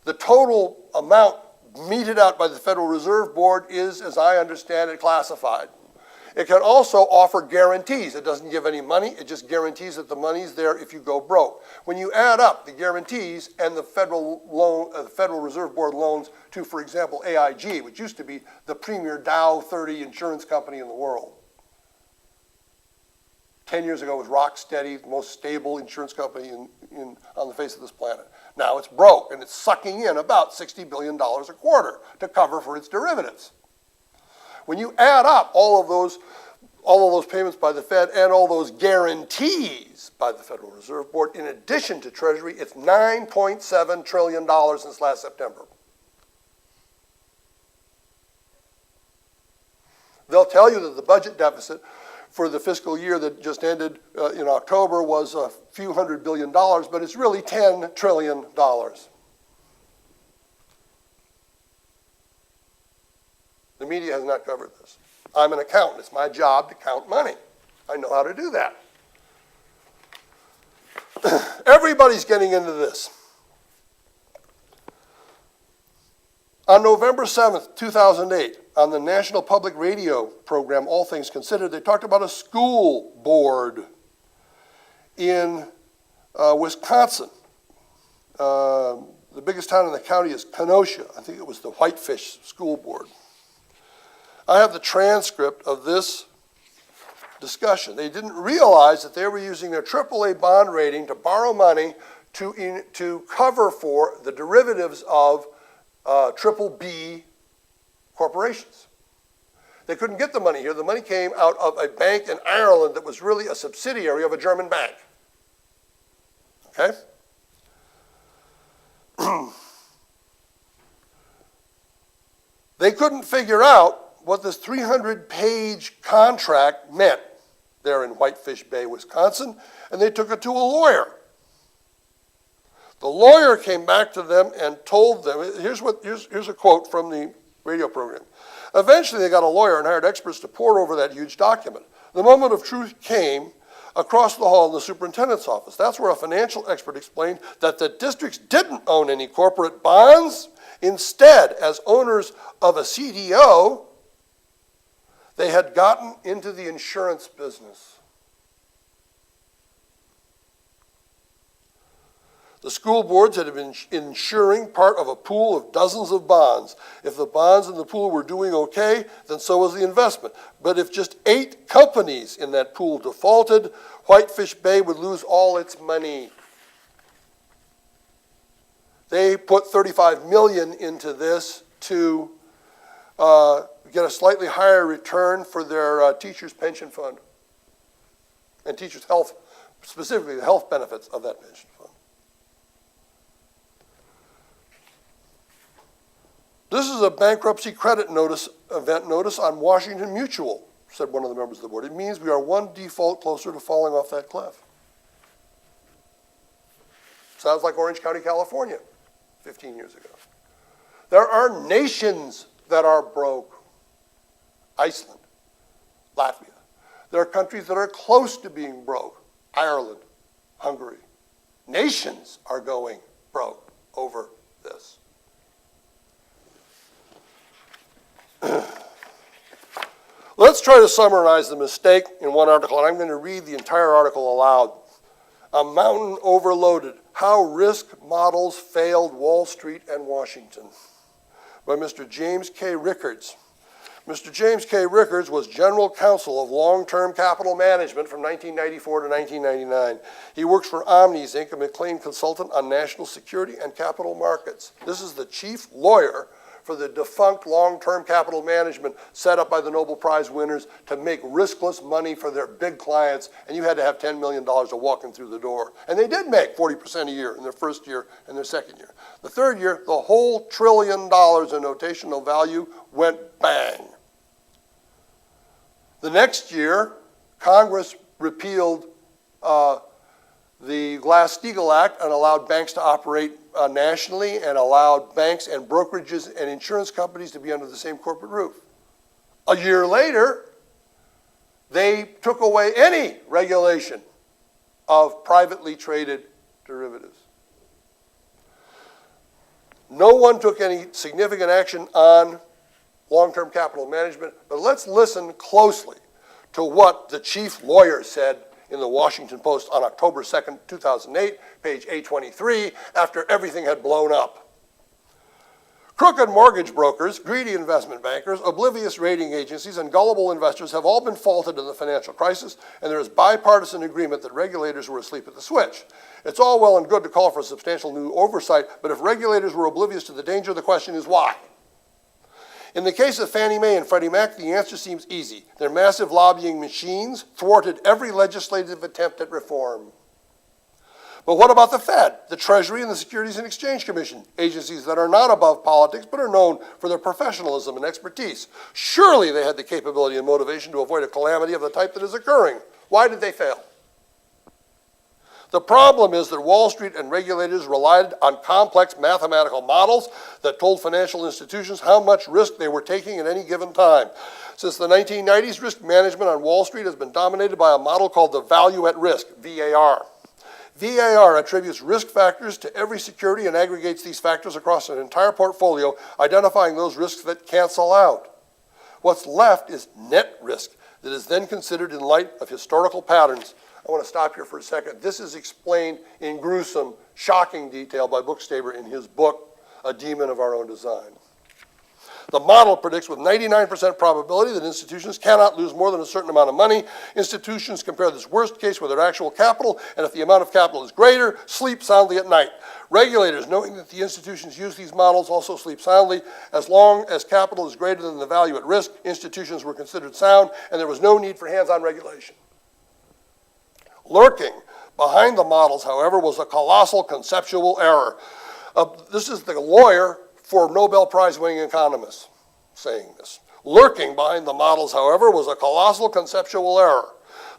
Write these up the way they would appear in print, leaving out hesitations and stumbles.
The total amount meted out by the Federal Reserve Board is, as I understand it, classified. It can also offer guarantees. It doesn't give any money. It just guarantees that the money's there if you go broke. When you add up the guarantees and the Federal Reserve Board loans to, for example, AIG, which used to be the premier Dow 30 insurance company in the world. 10 years ago, it was rock steady, the most stable insurance company on the face of this planet. Now it's broke, and it's sucking in about $60 billion a quarter to cover for its derivatives. When you add up all of those payments by the Fed and all those guarantees by the Federal Reserve Board, in addition to Treasury, it's $9.7 trillion since last September. They'll tell you that the budget deficit for the fiscal year that just ended in October was a few $100 billion, but it's really $10 trillion. The media has not covered this. I'm an accountant. It's my job to count money. I know how to do that. Everybody's getting into this. On November 7th, 2008, on the National Public Radio program, All Things Considered, they talked about a school board in Wisconsin. The biggest town in the county is Kenosha. I think it was the Whitefish School Board. I have the transcript of this discussion. They didn't realize that they were using their AAA bond rating to borrow money to cover for the derivatives of triple B corporations. They couldn't get the money here. The money came out of a bank in Ireland that was really a subsidiary of a German bank. Okay? They couldn't figure out what this 300-page contract meant there in Whitefish Bay, Wisconsin, and they took it to a lawyer. The lawyer came back to them and told them, here's a quote from the radio program. Eventually they got a lawyer and hired experts to pore over that huge document. The moment of truth came across the hall in the superintendent's office. That's where a financial expert explained that the districts didn't own any corporate bonds. Instead, as owners of a CDO, they had gotten into the insurance business. The school boards had been insuring part of a pool of dozens of bonds. If the bonds in the pool were doing okay, then so was the investment. But if just 8 companies in that pool defaulted, Whitefish Bay would lose all its money. They put $35 million into this to get a slightly higher return for their teachers' pension fund and teachers' health, specifically the health benefits of that pension fund. This is a bankruptcy credit notice, event notice on Washington Mutual, said one of the members of the board. It means we are one default closer to falling off that cliff. Sounds like Orange County, California, 15 years ago. There are nations that are broke. Iceland, Latvia. There are countries that are close to being broke. Ireland, Hungary. Nations are going broke over this. Let's try to summarize the mistake in one article, and I'm going to read the entire article aloud. A mountain overloaded. How risk models failed Wall Street and Washington, by Mr. James K. Rickards. Mr. James K. Rickards was General Counsel of Long-Term Capital Management from 1994 to 1999. He works for Omnis, Inc., a McLean consultant on national security and capital markets. This is the chief lawyer for the defunct long-term capital management set up by the Nobel Prize winners to make riskless money for their big clients, and you had to have $10 million to walk them through the door. And they did make 40% a year in their first year and their second year. The third year, the whole $1 trillion in notational value went bang. The next year, Congress repealed the Glass-Steagall Act and allowed banks to operate nationally and allowed banks and brokerages and insurance companies to be under the same corporate roof. A year later, they took away any regulation of privately traded derivatives. No one took any significant action on long-term capital management, but let's listen closely to what the chief lawyer said in the Washington Post on October 2nd, 2008, page 823, after everything had blown up. Crooked mortgage brokers, greedy investment bankers, oblivious rating agencies, and gullible investors have all been faulted in the financial crisis, and there is bipartisan agreement that regulators were asleep at the switch. It's all well and good to call for substantial new oversight, but if regulators were oblivious to the danger, the question is why? In the case of Fannie Mae and Freddie Mac, the answer seems easy. Their massive lobbying machines thwarted every legislative attempt at reform. But what about the Fed, the Treasury, and the Securities and Exchange Commission, agencies that are not above politics but are known for their professionalism and expertise? Surely they had the capability and motivation to avoid a calamity of the type that is occurring. Why did they fail? The problem is that Wall Street and regulators relied on complex mathematical models that told financial institutions how much risk they were taking at any given time. Since the 1990s, risk management on Wall Street has been dominated by a model called the value at risk, VAR. VAR attributes risk factors to every security and aggregates these factors across an entire portfolio, identifying those risks that cancel out. What's left is net risk that is then considered in light of historical patterns. I want to stop here for a second. This is explained in gruesome, shocking detail by Bookstaber in his book, A Demon of Our Own Design. The model predicts with 99% probability that institutions cannot lose more than a certain amount of money. Institutions compare this worst case with their actual capital, and if the amount of capital is greater, sleep soundly at night. Regulators, knowing that the institutions use these models, also sleep soundly. As long as capital is greater than the value at risk, institutions were considered sound, and there was no need for hands-on regulation. Lurking behind the models, however, was a colossal conceptual error. This is the lawyer for Nobel Prize-winning economists saying this. Lurking behind the models, however, was a colossal conceptual error.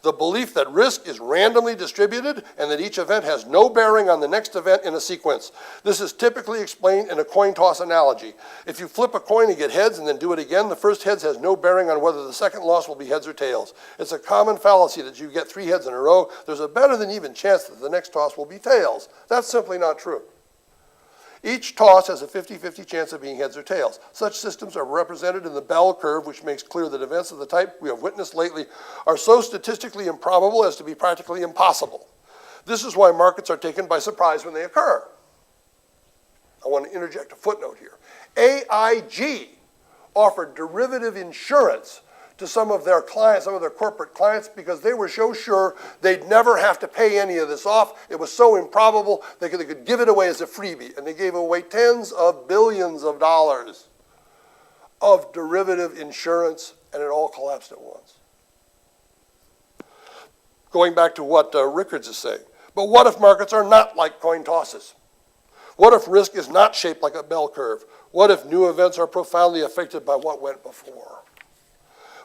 The belief that risk is randomly distributed and that each event has no bearing on the next event in a sequence. This is typically explained in a coin toss analogy. If you flip a coin and get heads and then do it again, the first heads has no bearing on whether the second loss will be heads or tails. It's a common fallacy that you get 3 heads in a row. There's a better than even chance that the next toss will be tails. That's simply not true. Each toss has a 50-50 chance of being heads or tails. Such systems are represented in the bell curve, which makes clear that events of the type we have witnessed lately are so statistically improbable as to be practically impossible. This is why markets are taken by surprise when they occur. I want to interject a footnote here. AIG offered derivative insurance to some of their clients, some of their corporate clients, because they were so sure they'd never have to pay any of this off. It was so improbable they could give it away as a freebie. And they gave away tens of billions of dollars of derivative insurance, and it all collapsed at once. Going back to what Rickards is saying. But what if markets are not like coin tosses? What if risk is not shaped like a bell curve? What if new events are profoundly affected by what went before?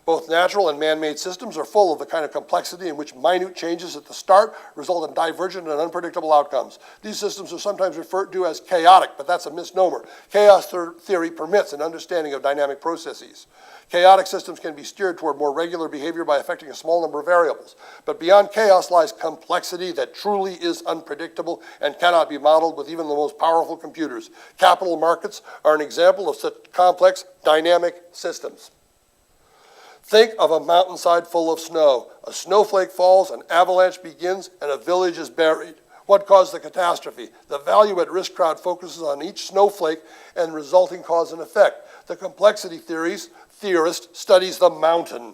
Both natural and man-made systems are full of the kind of complexity in which minute changes at the start result in divergent and unpredictable outcomes. These systems are sometimes referred to as chaotic, but that's a misnomer. Chaos theory permits an understanding of dynamic processes. Chaotic systems can be steered toward more regular behavior by affecting a small number of variables. But beyond chaos lies complexity that truly is unpredictable and cannot be modeled with even the most powerful computers. Capital markets are an example of such complex, dynamic systems. Think of a mountainside full of snow. A snowflake falls, an avalanche begins, and a village is buried. What caused the catastrophe? The value at risk crowd focuses on each snowflake and resulting cause and effect. The complexity theorist studies the mountain.